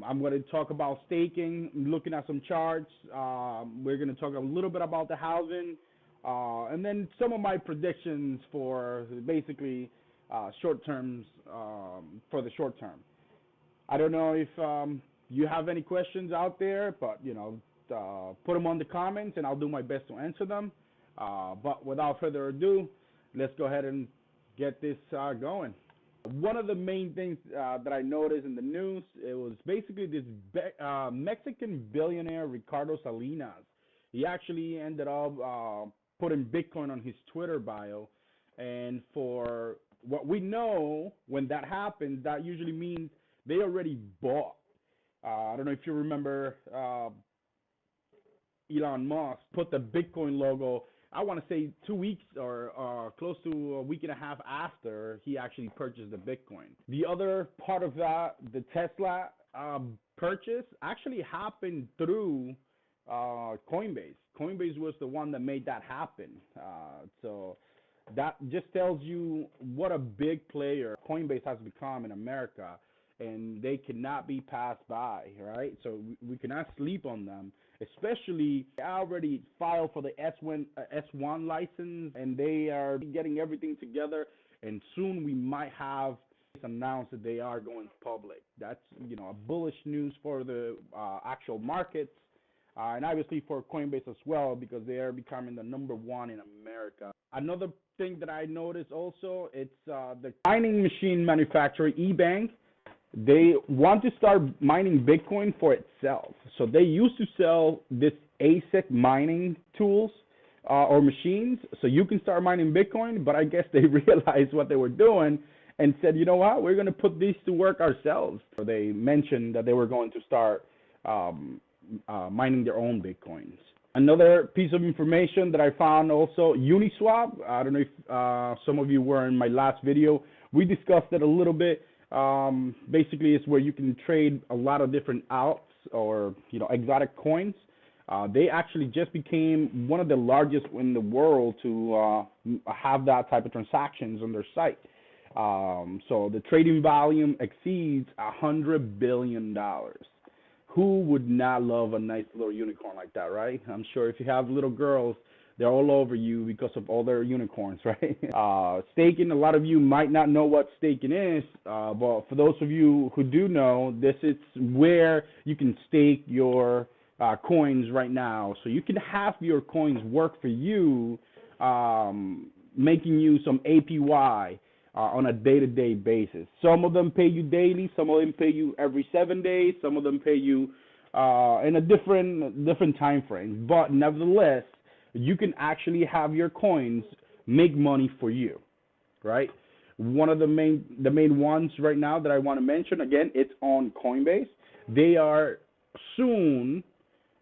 I'm going to talk about staking, looking at some charts. We're going to talk a little bit about the housing, and then some of my predictions for basically short terms for the short term. I don't know if you have any questions out there, but put them on the comments, and I'll do my best to answer them. But without further ado, let's go ahead and get this going. One of the main things that I noticed in the news, it was basically this Mexican billionaire, Ricardo Salinas. He actually ended up putting Bitcoin on his Twitter bio. And for what we know, when that happens, that usually means they already bought. I don't know if you remember Elon Musk put the Bitcoin logo, I want to say 2 weeks or close to a week and a half after he actually purchased the Bitcoin. The other part of that, the Tesla purchase, actually happened through Coinbase. Coinbase was the one that made that happen. So that just tells you what a big player Coinbase has become in America, and they cannot be passed by, right? So we cannot sleep on them. Especially, they already filed for the S1 license, and they are getting everything together. And soon we might have announced that they are going public. That's a bullish news for the actual markets, and obviously for Coinbase as well, because they are becoming the #1 in America. Another thing that I noticed also, it's the mining machine manufacturer eBank. They want to start mining Bitcoin for itself. So they used to sell this ASIC mining tools or machines, so you can start mining Bitcoin, but I guess they realized what they were doing and said, you know what, we're going to put these to work ourselves. So they mentioned that they were going to start mining their own Bitcoins. Another piece of information that I found also, Uni Swap. I don't know if some of you were in my last video. We discussed it a little bit. Basically, it's where you can trade a lot of different alts or exotic coins. They actually just became one of the largest in the world to have that type of transactions on their site. So the trading volume exceeds $100 billion. Who would not love a nice little unicorn like that, right? I'm sure if you have little girls, they're all over you because of all their unicorns, right? Staking, a lot of you might not know what staking is, but for those of you who do know, this is where you can stake your coins right now. So you can have your coins work for you, making you some APY on a day-to-day basis. Some of them pay you daily, some of them pay you every 7 days, some of them pay you in a different time frame. But nevertheless, you can actually have your coins make money for you, right? One of the main ones right now that I want to mention, again, it's on Coinbase. They are soon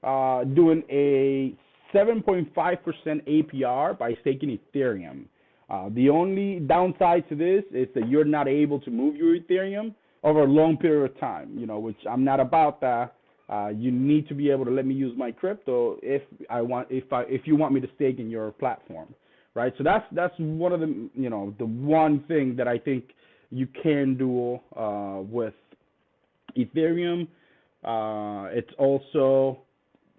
doing a 7.5% APR by staking Ethereum. The only downside to this is that you're not able to move your Ethereum over a long period of time, which I'm not about that. You need to be able to let me use my crypto if you want me to stake in your platform, right? So that's one of the the one thing that I think you can do with Ethereum. It's also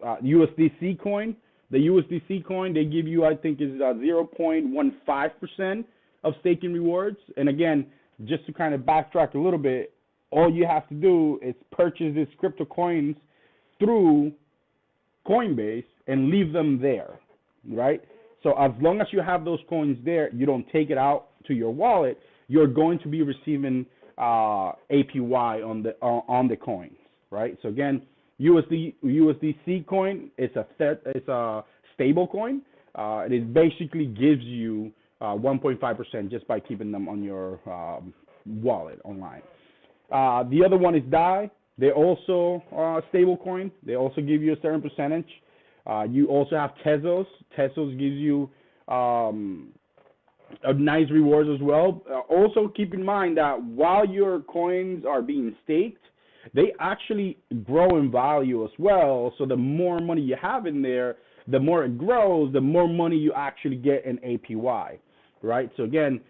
USDC coin. The USDC coin, they give you, I think, is 0.15% of staking rewards. And again, just to kind of backtrack a little bit, all you have to do is purchase these crypto coins through Coinbase and leave them there, right? So as long as you have those coins there, you don't take it out to your wallet, you're going to be receiving APY on the coins, right? So again, USDC coin is a stable coin. It basically gives you 1.5% just by keeping them on your wallet online. The other one is DAI. They're also stable coin. They also give you a certain percentage. You also have Tezos. Tezos gives you a nice rewards as well. Also keep in mind that while your coins are being staked, they actually grow in value as well. So the more money you have in there, the more it grows, the more money you actually get in APY, right? So again,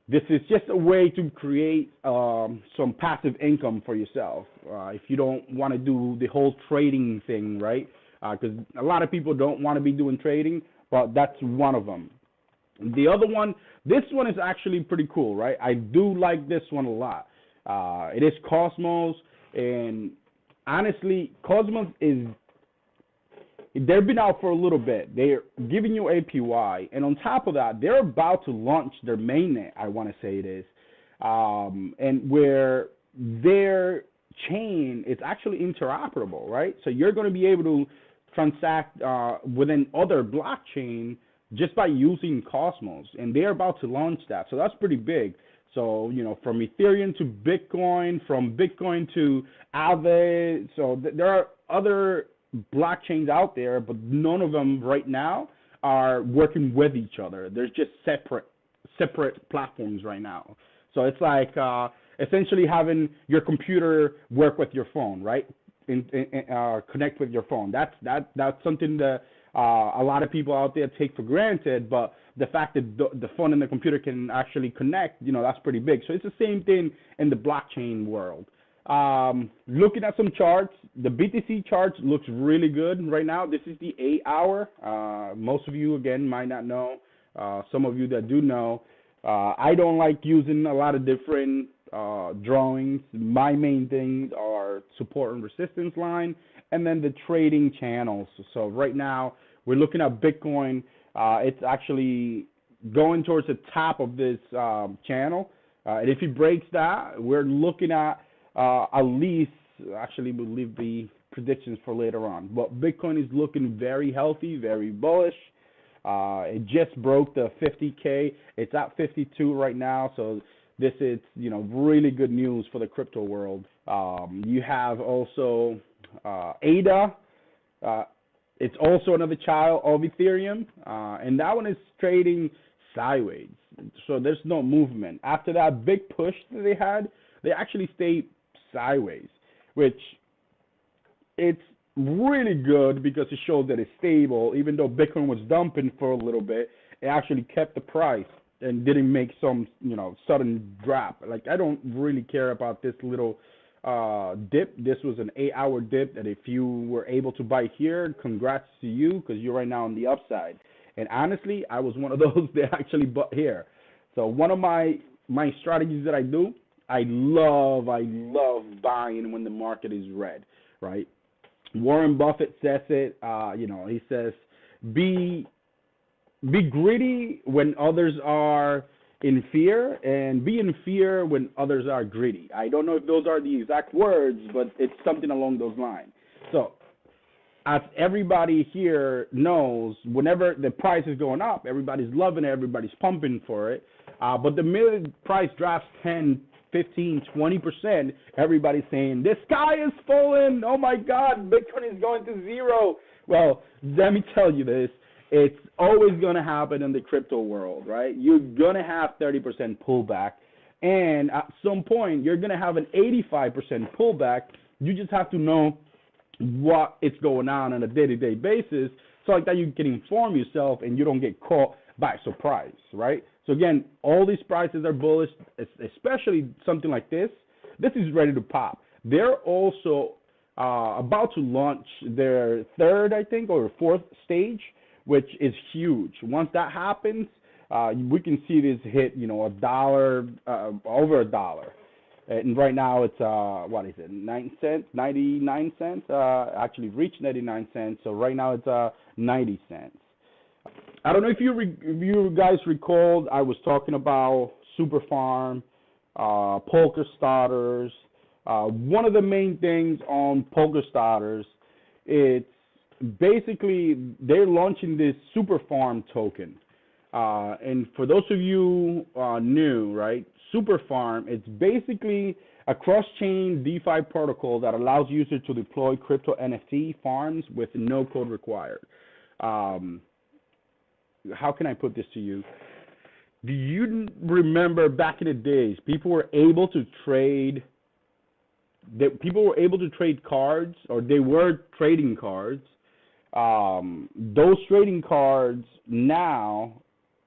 This is just a way to create some passive income for yourself. If you don't want to do the whole trading thing, right? Because a lot of people don't want to be doing trading, but that's one of them. The other one, this one is actually pretty cool, right? I do like this one a lot. It is Cosmos, and honestly, Cosmos is, they've been out for a little bit. They're giving you APY, and on top of that, they're about to launch their mainnet, I want to say it is, and where their chain is actually interoperable, right? So you're going to be able to transact within other blockchain just by using Cosmos, and they're about to launch that. So that's pretty big. So, from Ethereum to Bitcoin, from Bitcoin to Aave. So there are other blockchains out there, but none of them right now are working with each other. There's just separate platforms right now. So it's like essentially having your computer work with your phone, right? Connect with your phone. That's something that a lot of people out there take for granted, but the fact that the phone and the computer can actually connect, that's pretty big. So it's the same thing in the blockchain world. Looking at some charts, the BTC charts looks really good right now. This is the 8-hour. Most of you, again, might not know. Some of you that do know, I don't like using a lot of different drawings. My main things are support and resistance line, and then the trading channels. So right now, we're looking at Bitcoin. It's actually going towards the top of this channel. And if it breaks that, we're looking at least, actually, we'll leave the predictions for later on. But Bitcoin is looking very healthy, very bullish. It just broke the 50K. It's at 52 right now. So this is, really good news for the crypto world. You have also ADA. It's also another child of Ethereum, and that one is trading sideways. So there's no movement. After that big push that they had, they actually stayed sideways, which it's really good because it shows that it's stable. Even though Bitcoin was dumping for a little bit, it actually kept the price and didn't make some, sudden drop. Like, I don't really care about this little dip. This was an 8-hour dip that if you were able to buy here, congrats to you, because you're right now on the upside. And honestly, I was one of those that actually bought here. So one of my strategies that I do, I love buying when the market is red, right? Warren Buffett says it, he says, be greedy when others are in fear, and be in fear when others are greedy. I don't know if those are the exact words, but it's something along those lines. So, as everybody here knows, whenever the price is going up, everybody's loving it, everybody's pumping for it. But the minute price drops 10, 15, 20%, everybody's saying, the sky is falling, oh my God, Bitcoin is going to zero. Well, let me tell you this. It's always going to happen in the crypto world, right? You're going to have 30% pullback, and at some point, you're going to have an 85% pullback. You just have to know what is going on a day-to-day basis, so like that you can inform yourself and you don't get caught by surprise, right? So again, all these prices are bullish, especially something like this. This is ready to pop. They're also about to launch their third, I think, or fourth stage, which is huge. Once that happens, we can see this hit, $1, over $1. And right now it's, 99 cents? Actually reached 99 cents. So right now it's 90 cents. I don't know if you guys recalled, I was talking about Super Farm, Polka Starters. One of the main things on Polka Starters, it's basically they're launching this Super Farm token. And for those of you new, right, Super Farm, it's basically a cross-chain DeFi protocol that allows users to deploy crypto NFT farms with no code required. How can I put this to you? Do you remember back in the days, people were able to trade cards, or they were trading cards. Those trading cards now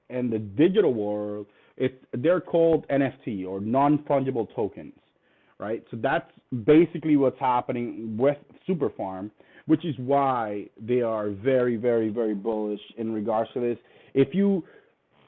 in the digital world they're called NFT, or non-fungible tokens, right? So that's basically what's happening with Superfarm, which is why they are very, very, very bullish in regards to this. If you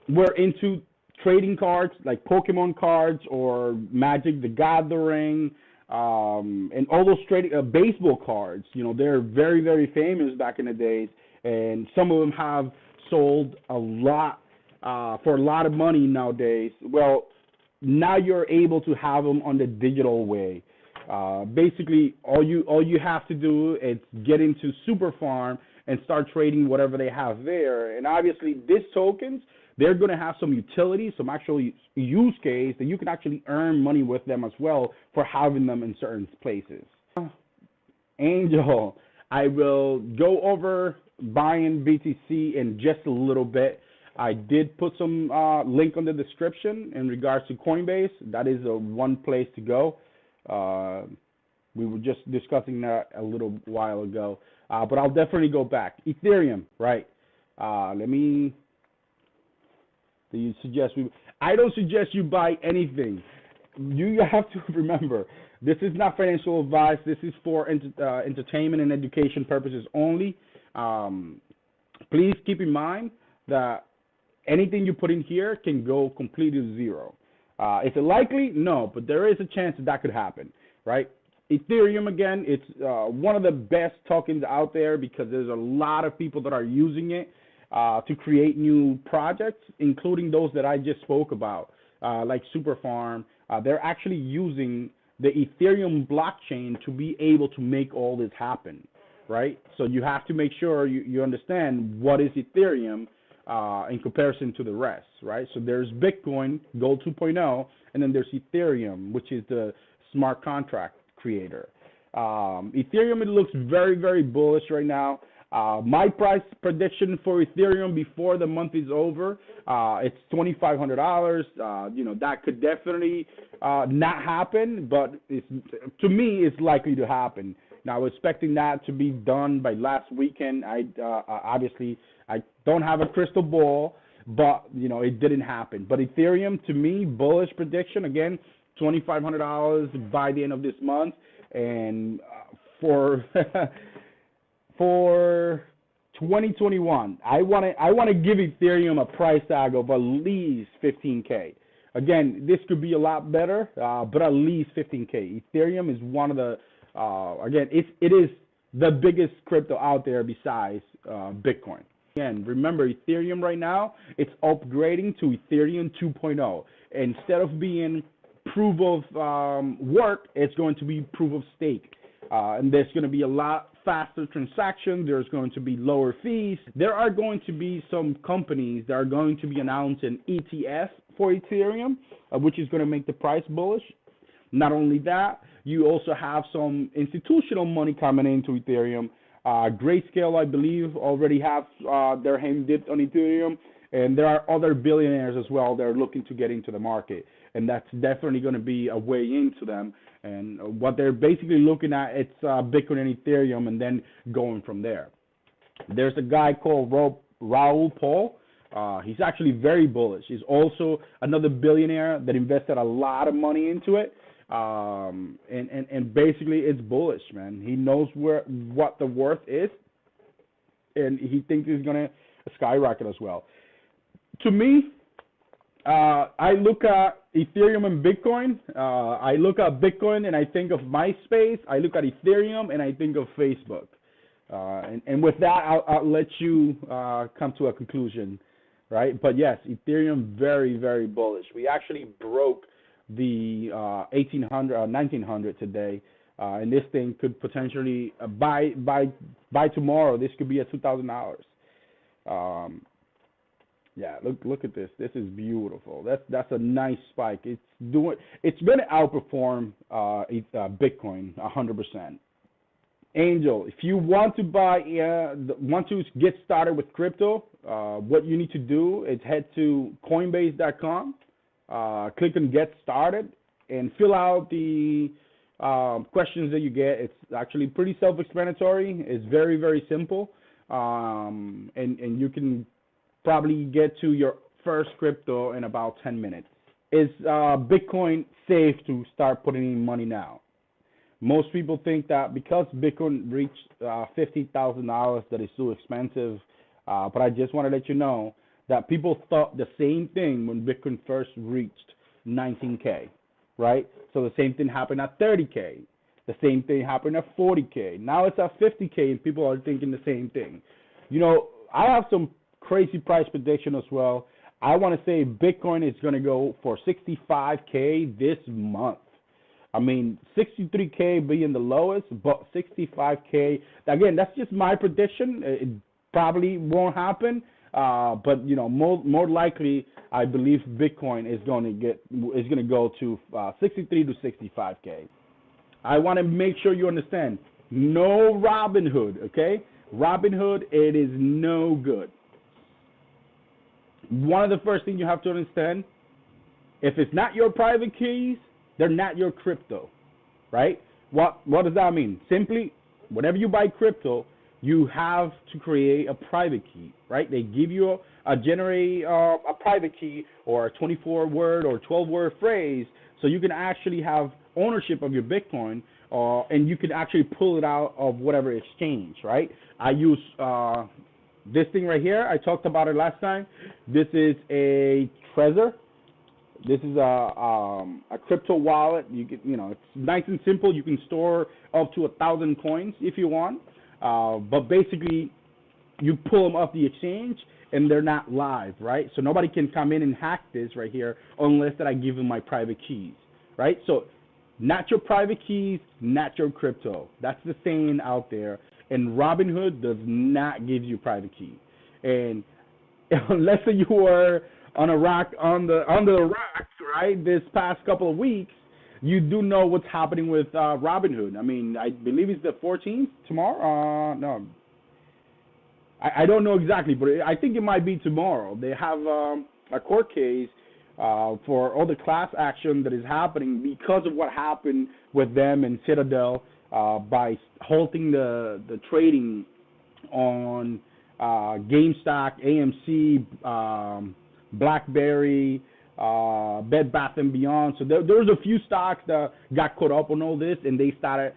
were into trading cards like Pokemon cards or Magic the Gathering, and all those trading baseball cards, they're very, very famous back in the days, and some of them have sold a lot for a lot of money nowadays. Well, now you're able to have them on the digital way. Basically, all you have to do is get into Superfarm and start trading whatever they have there. And obviously, these tokens, they're going to have some utility, some actual use case that you can actually earn money with them as well for having them in certain places. Angel, I will go over buying BTC in just a little bit. I did put some link on the description in regards to Coinbase. That is one place to go. We were just discussing that a little while ago, but I'll definitely go back. Ethereum, right? Do you suggest I don't suggest you buy anything. You have to remember, this is not financial advice. This is for entertainment and education purposes only. Please keep in mind that anything you put in here can go completely zero. Is it likely? No, but there is a chance that could happen, right? Ethereum, again, it's one of the best tokens out there because there's a lot of people that are using it to create new projects, including those that I just spoke about, like Superfarm. They're actually using the Ethereum blockchain to be able to make all this happen, right? So you have to make sure you understand what is Ethereum in comparison to the rest, right? So there's Bitcoin, Gold 2.0, and then there's Ethereum, which is the smart contract creator. Ethereum, it looks very, very bullish right now. My price prediction for Ethereum before the month is over, it's $2,500. That could definitely not happen, but to me, it's likely to happen. Now, expecting that to be done by last weekend. Obviously, I don't have a crystal ball, but it didn't happen. But Ethereum, to me, bullish prediction again, $2,500 by the end of this month, and for 2021, I want to give Ethereum a price tag of at least 15K. Again, this could be a lot better, but at least 15K. Ethereum is one of the again, it is the biggest crypto out there besides Bitcoin. Again, remember, Ethereum right now, it's upgrading to Ethereum 2.0. Instead of being proof of work, it's going to be proof of stake. And there's going to be a lot faster transactions. There's going to be lower fees. There are going to be some companies that are going to be announcing ETF for Ethereum, which is going to make the price bullish. Not only that, you also have some institutional money coming into Ethereum. Grayscale, I believe, already have their hand dipped on Ethereum, and there are other billionaires as well that are looking to get into the market, and that's definitely going to be a way into them. And what they're basically looking at, it's Bitcoin and Ethereum, and then going from there. There's a guy called Raoul Paul. He's actually very bullish. He's also another billionaire that invested a lot of money into it. And basically it's bullish, man. He knows what the worth is, and he thinks it's gonna skyrocket as well. To me, I look at Ethereum and Bitcoin. I look at Bitcoin and I think of MySpace. I look at Ethereum and I think of Facebook. And with that, I'll let you come to a conclusion, right? But yes, Ethereum very, very bullish. We actually broke the 1900 today, and this thing could potentially by tomorrow, this could be at $2,000. Yeah, look at this. This is beautiful. That's a nice spike. It's going to outperform Bitcoin 100%. Angel, if you want to want to get started with crypto, what you need to do is head to Coinbase.com. Click on Get Started and fill out the questions that you get. It's actually pretty self-explanatory. It's very, very simple, and you can probably get to your first crypto in about 10 minutes. Is Bitcoin safe to start putting in money now? Most people think that because Bitcoin reached $50,000 that it's too expensive. But I just want to let you know that people thought the same thing when Bitcoin first reached 19K, right? So the same thing happened at 30K. The same thing happened at 40K. Now it's at 50K, and people are thinking the same thing. You know, I have some crazy price prediction as well. I want to say Bitcoin is going to go for 65K this month. I mean, 63K being the lowest, but 65K. Again, that's just my prediction. It probably won't happen, but you know, more likely, I believe Bitcoin is going to go to 63 to 65K. I want to make sure you understand. No Robinhood, okay? Robinhood, it is no good. One of the first things you have to understand, if it's not your private keys, they're not your crypto, right? What does that mean? Simply, whenever you buy crypto, you have to create a private key, right? They give you generate a private key or a 24-word or 12-word phrase, so you can actually have ownership of your Bitcoin, and you can actually pull it out of whatever exchange, right? I use this thing right here. I talked about it last time. This is a Trezor. This is a crypto wallet. It's nice and simple. You can store up to 1,000 coins if you want. But basically, you pull them off the exchange, and they're not live, right? So nobody can come in and hack this right here unless that I give them my private keys, right? So not your private keys, not your crypto. That's the saying out there. And Robinhood does not give you private keys. And unless you were on a rock under the rocks, right, this past couple of weeks, you do know what's happening with Robinhood. I mean, I believe it's the 14th tomorrow. No, I don't know exactly, but I think it might be tomorrow. They have a court case for all the class action that is happening because of what happened with them and Citadel by halting the trading on GameStop, AMC, BlackBerry, Bed Bath and Beyond. So there was a few stocks that got caught up on all this, and they started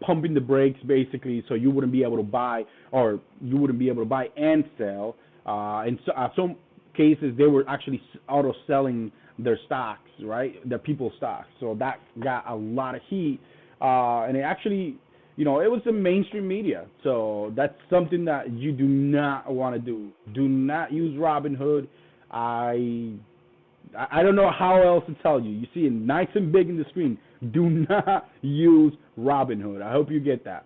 pumping the brakes basically, so you wouldn't be able to buy and sell. And so some cases they were actually auto selling their stocks, right? Their people's stocks. So that got a lot of heat, and it actually, it was the mainstream media. So that's something that you do not want to do. Do not use Robinhood. I don't know how else to tell you. You see it nice and big in the screen. Do not use Robinhood. I hope you get that.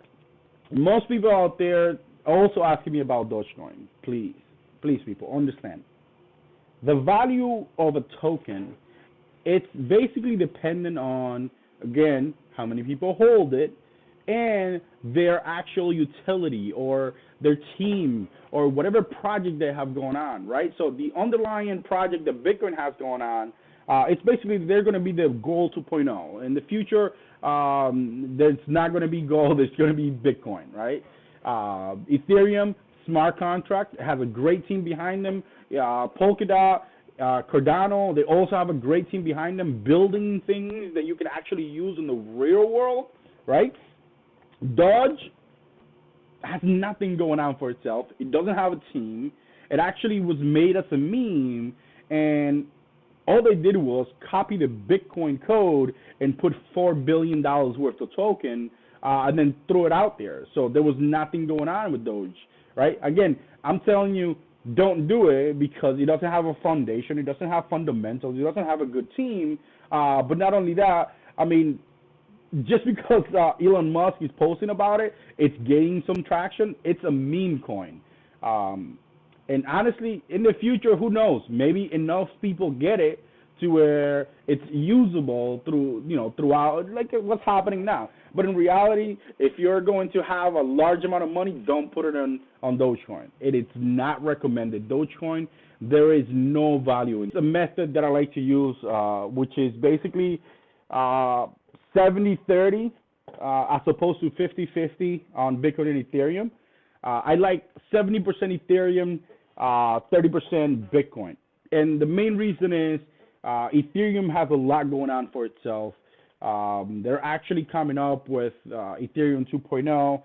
Most people out there also asking me about Dogecoin. Please, people, understand. The value of a token, it's basically dependent on, again, how many people hold it and their actual utility or their team or whatever project they have going on, right? So the underlying project that Bitcoin has going on, it's basically they're going to be the Gold 2.0. In the future, there's not going to be gold, it's going to be Bitcoin, right? Ethereum, smart contract, has a great team behind them. Polkadot, Cardano, they also have a great team behind them building things that you can actually use in the real world, right? Doge has nothing going on for itself. It doesn't have a team. It actually was made as a meme, and all they did was copy the Bitcoin code and put $4 billion worth of token and then throw it out there. So there was nothing going on with Doge, right? Again, I'm telling you, don't do it because it doesn't have a foundation. It doesn't have fundamentals. It doesn't have a good team. But not only that, I mean, just because Elon Musk is posting about it, it's gaining some traction. It's a meme coin. And honestly, in the future, who knows? Maybe enough people get it to where it's usable throughout, like what's happening now. But in reality, if you're going to have a large amount of money, don't put it on Dogecoin. It is not recommended. Dogecoin, there is no value. It's a method that I like to use, which is basically 70-30 as opposed to 50-50 on Bitcoin and Ethereum. I like 70% Ethereum, 30% Bitcoin. And the main reason is Ethereum has a lot going on for itself. They're actually coming up with Ethereum 2.0.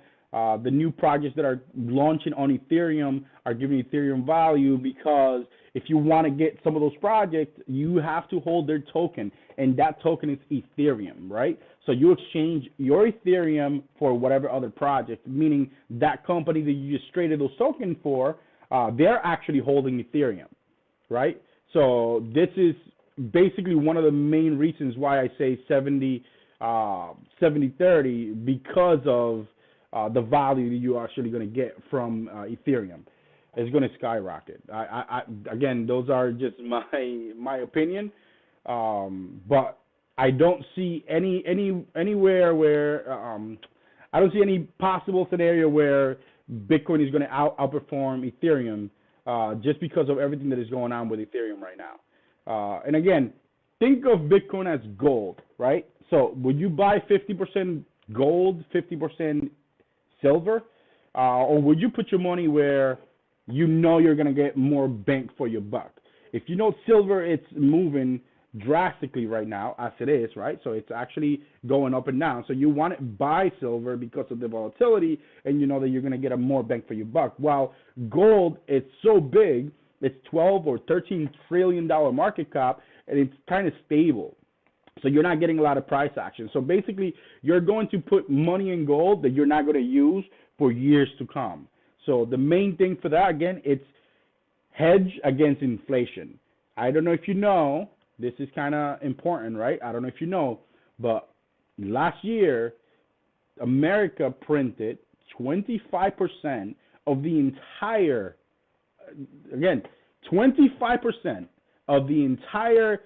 The new projects that are launching on Ethereum are giving Ethereum value because if you want to get some of those projects, you have to hold their token, and that token is Ethereum, right? So you exchange your Ethereum for whatever other project, meaning that company that you just traded those tokens for, they're actually holding Ethereum, right? So this is basically one of the main reasons why I say 70-30 because of the value that you're actually going to get from Ethereum. It's going to skyrocket. Again, those are just my opinion, but I don't see anywhere where I don't see any possible scenario where Bitcoin is going to outperform Ethereum just because of everything that is going on with Ethereum right now. And again, think of Bitcoin as gold, right? So would you buy 50% gold, 50% silver, or would you put your money where you know you're going to get more bang for your buck? If you know silver, it's moving drastically right now as it is, right? So it's actually going up and down. So you want to buy silver because of the volatility, and you know that you're going to get a more bang for your buck. While gold is so big, it's 12 or 13 trillion dollar market cap, and it's kind of stable. So you're not getting a lot of price action. So basically, you're going to put money in gold that you're not going to use for years to come. So the main thing for that, again, it's hedge against inflation. I don't know if you know, this is kind of important, right? I don't know if you know, but last year, America printed 25% of the entire, again, 25% of the entire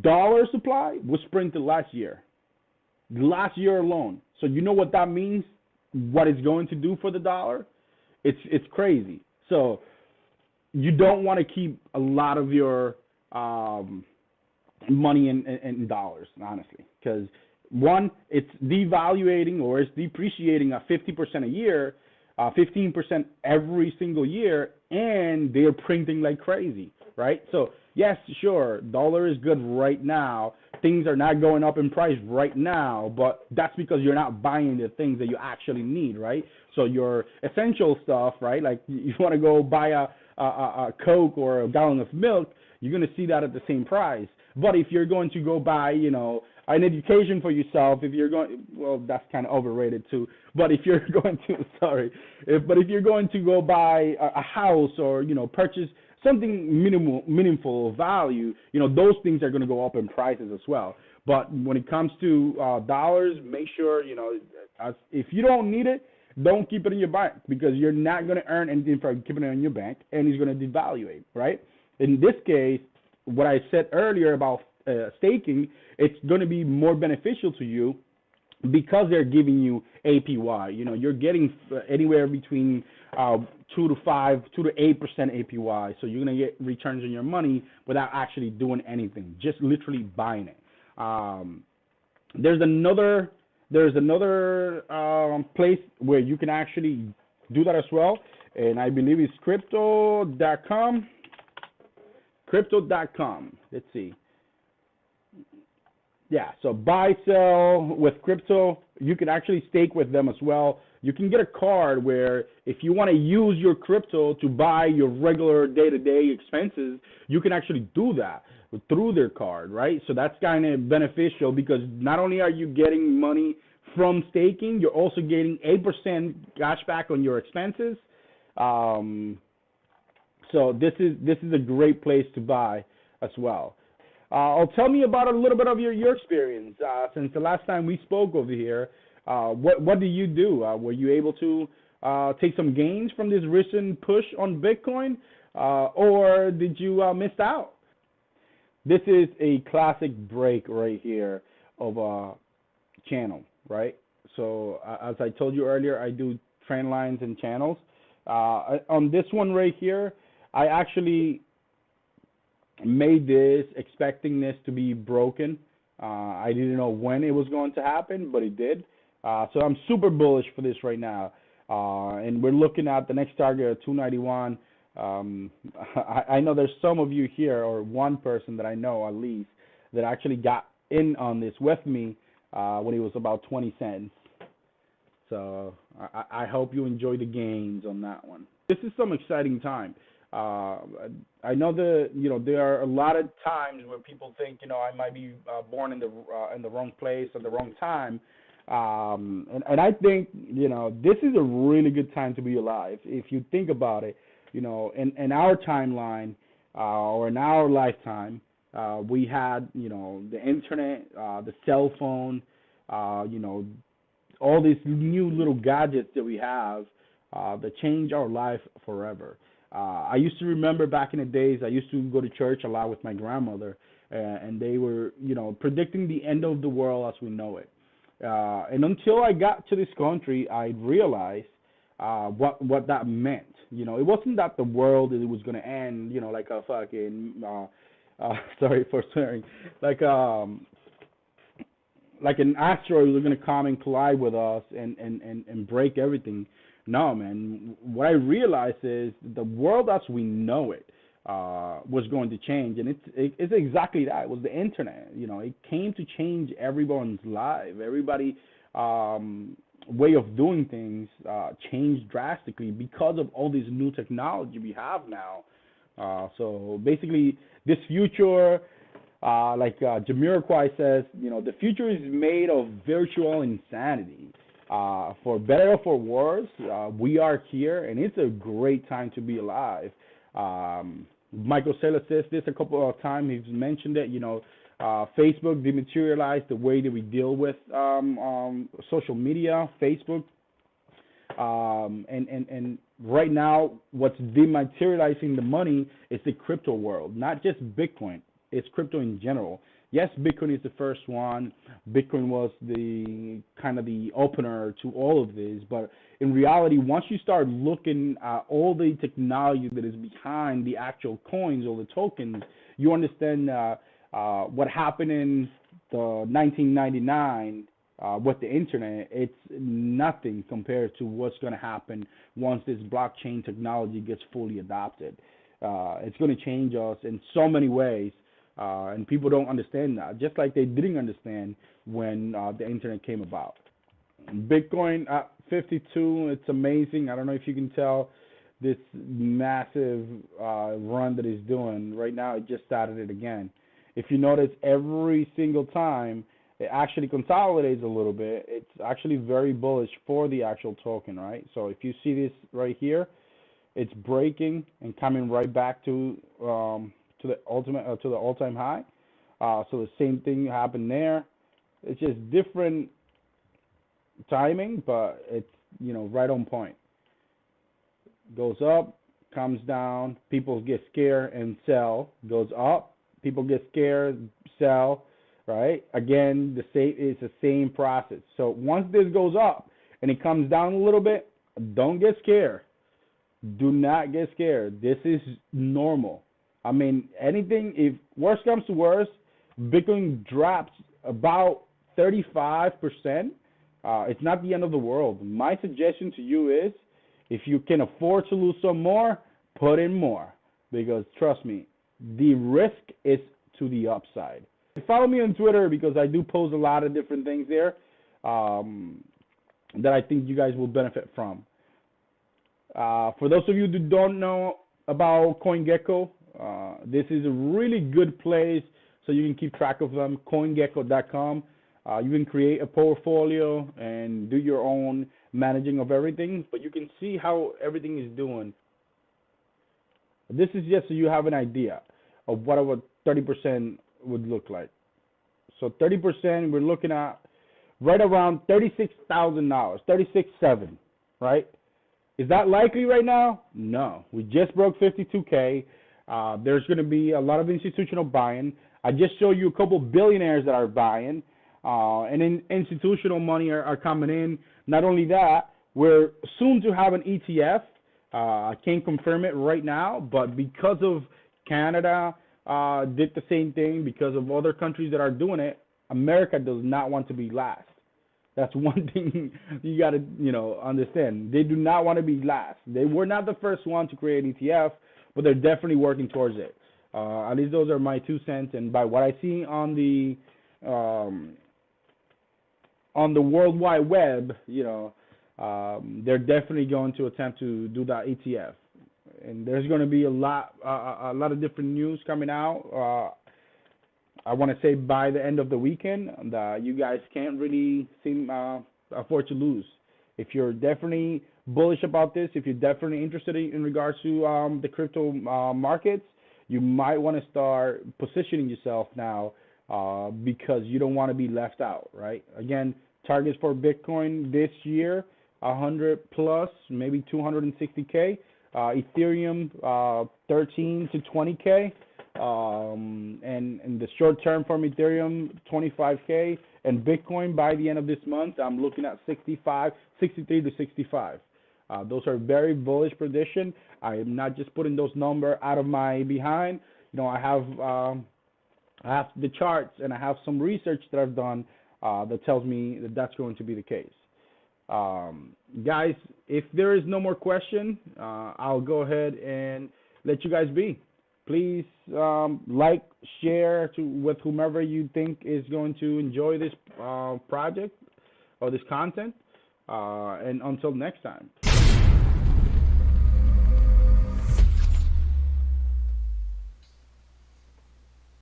dollar supply was printed last year alone. So you know what that means, what it's going to do for the dollar? It's crazy. So you don't want to keep a lot of your money in dollars, honestly, because one, it's devaluating or it's depreciating at 50% a year, 15% every single year, and they're printing like crazy, right? So yes, sure, dollar is good right now. Things are not going up in price right now, but that's because you're not buying the things that you actually need, right? So your essential stuff, right? Like you want to go buy a Coke or a gallon of milk, you're going to see that at the same price. But if you're going to go buy, you know, an education for yourself, if you're going, well, that's kind of overrated too. But if you're going to, if you're going to go buy a house or, you know, purchase something meaningful value, you know, those things are going to go up in prices as well. But when it comes to dollars, make sure, you know, if you don't need it, don't keep it in your bank, because you're not going to earn anything from keeping it in your bank, and it's going to devaluate, right? In this case, what I said earlier about staking, it's going to be more beneficial to you because they're giving you APY. You know, you're getting anywhere between 2 to 8% APY. So you're going to get returns on your money without actually doing anything, just literally buying it. There's another place where you can actually do that as well, and I believe it's crypto.com. Crypto.com. Let's see. Yeah, so buy, sell with crypto. You can actually stake with them as well. You can get a card where if you want to use your crypto to buy your regular day-to-day expenses, you can actually do that through their card, right? So that's kind of beneficial because not only are you getting money from staking, you're also getting 8% cash back on your expenses. So this is a great place to buy as well. Tell me about a little bit of your experience since the last time we spoke over here. What do you do? Were you able to take some gains from this recent push on Bitcoin, or did you miss out? This is a classic break right here of a channel, right? So as I told you earlier, I do trend lines and channels. On this one right here, I actually made this expecting this to be broken. I didn't know when it was going to happen, but it did. So I'm super bullish for this right now. And we're looking at the next target of 291. Um, I know there's some of you here, or one person that I know at least, that actually got in on this with me when it was about 20 cents. So I hope you enjoy the gains on that one. This is some exciting time. Uh, I know there are a lot of times where people think I might be born in the wrong place at the wrong time, and I think this is a really good time to be alive if you think about it. In our timeline or in our lifetime, we had the internet, the cell phone, all these new little gadgets that we have that change our life forever. I used to remember back in the days, I used to go to church a lot with my grandmother, and they were, predicting the end of the world as we know it. And until I got to this country, I realized what that meant. It wasn't that the world was going to end, like a fucking, sorry for swearing, like an asteroid was going to come and collide with us and break everything. No, man. What I realized is the world as we know it was going to change, and it's exactly that. It was the internet. It came to change everyone's life. Everybody way of doing things changed drastically because of all this new technology we have now. So basically, this future, like Jamiroquai says, the future is made of virtual insanity. For better or for worse, we are here, and it's a great time to be alive. Michael Saylor says this a couple of times. He's mentioned it. Facebook dematerialized the way that we deal with social media, Facebook. And right now, what's dematerializing the money is the crypto world, not just Bitcoin. It's crypto in general. Yes, Bitcoin is the first one. Bitcoin was the kind of the opener to all of this. But in reality, once you start looking at all the technology that is behind the actual coins or the tokens, you understand what happened in the 1999 with the internet. It's nothing compared to what's going to happen once this blockchain technology gets fully adopted. It's going to change us in so many ways. And people don't understand that, just like they didn't understand when the internet came about. Bitcoin at 52, it's amazing. I don't know if you can tell this massive run that it's doing. Right now, it just started it again. If you notice, every single time, it actually consolidates a little bit. It's actually very bullish for the actual token, right? So if you see this right here, it's breaking and coming right back to the all-time high. So the same thing happened there. It's just different timing, but it's right on point. Goes up, comes down, people get scared and sell. Goes up, people get scared, sell. Right? Again, it's the same process. So once this goes up and it comes down a little bit, don't get scared. Do not get scared. This is normal. I mean, anything, if worse comes to worse, Bitcoin drops about 35%. It's not the end of the world. My suggestion to you is, if you can afford to lose some more, put in more. Because trust me, the risk is to the upside. Follow me on Twitter because I do post a lot of different things there that I think you guys will benefit from. For those of you who don't know about CoinGecko, this is a really good place so you can keep track of them. CoinGecko.com. You can create a portfolio and do your own managing of everything, but you can see how everything is doing. This is just so you have an idea of what a 30% would look like. So 30%, we're looking at right around $36,000, 36.7, right? Is that likely right now? No. We just broke 52K. There's going to be a lot of institutional buying. I just showed you a couple billionaires that are buying, and institutional money are coming in. Not only that, we're soon to have an ETF. I can't confirm it right now, but because of Canada did the same thing, because of other countries that are doing it, America does not want to be last. That's one thing you got to, understand. They do not want to be last. They were not the first one to create an ETF, but they're definitely working towards it. At least those are my 2 cents. And by what I see on the World Wide Web, they're definitely going to attempt to do that ETF. And there's going to be a lot of different news coming out. I want to say by the end of the weekend that you guys can't really seem afford to lose. If you're definitely bullish about this, if you're definitely interested in regards to the crypto markets, you might want to start positioning yourself now because you don't want to be left out, right? Again, targets for Bitcoin this year, 100 plus, maybe 260K. Ethereum, 13 to 20K. And the short term from Ethereum, 25K. And Bitcoin by the end of this month, I'm looking at 63 to 65. Those are very bullish prediction. I am not just putting those numbers out of my behind. I have the charts and I have some research that I've done that tells me that that's going to be the case. Guys, if there is no more question, I'll go ahead and let you guys be. Please like, share with whomever you think is going to enjoy this project or this content. And until next time.